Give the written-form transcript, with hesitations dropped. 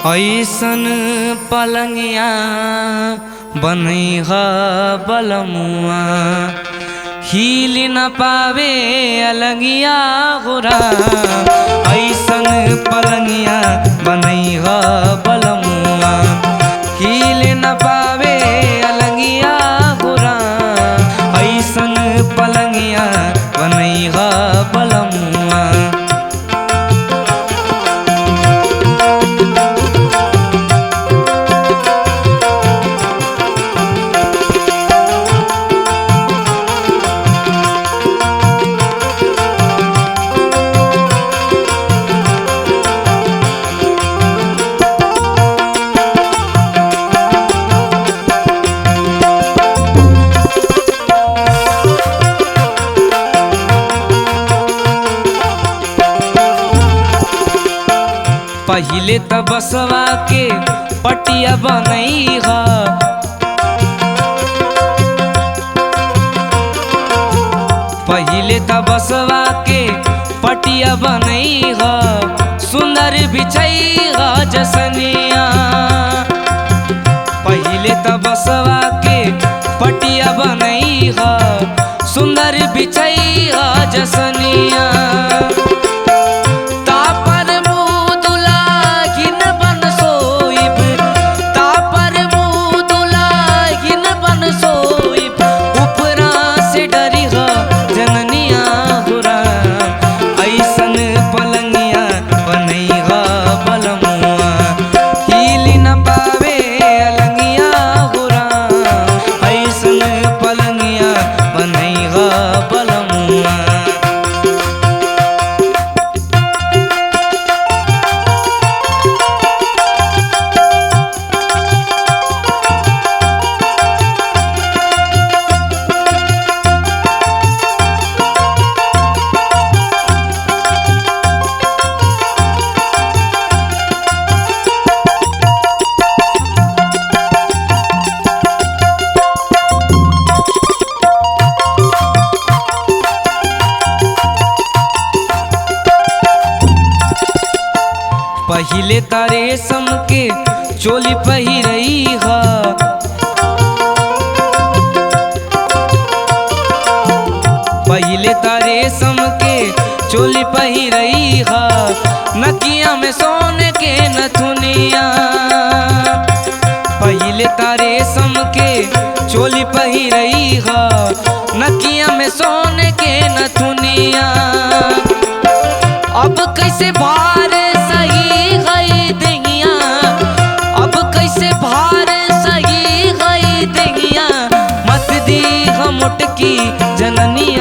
ऐसन पलंगिया बनई ह बलमुआ, हिल न पावे अलंगिया गोरा। ऐसन पलंगिया बनई ह बलमुआ, हिल न पावे अलंगिया गोरा। ऐसन पलंगिया बनई ह बलमुआ। पहिले त बसवा के पटिया बनई ह, पहिले त बसवा के पटिया बनई ह। सुंदर बिछई ह जसनिया, पहिले त बसवा के पटिया बनई ह। सुंदर बिछई ह जसनिया, पहिले त रेशम के चोली पहिरई ह, पहिले त रेशम के चोली पहिरई ह। नकिया में सोने के नथुनिया, पहिले त रेशम के चोली पहिरई ह। नकिया में सोने के नथुनिया, अब कैसे भार सही गई देंगिया, अब कैसे भार सही गई देंगिया। मत दी हम मुटकी जननिया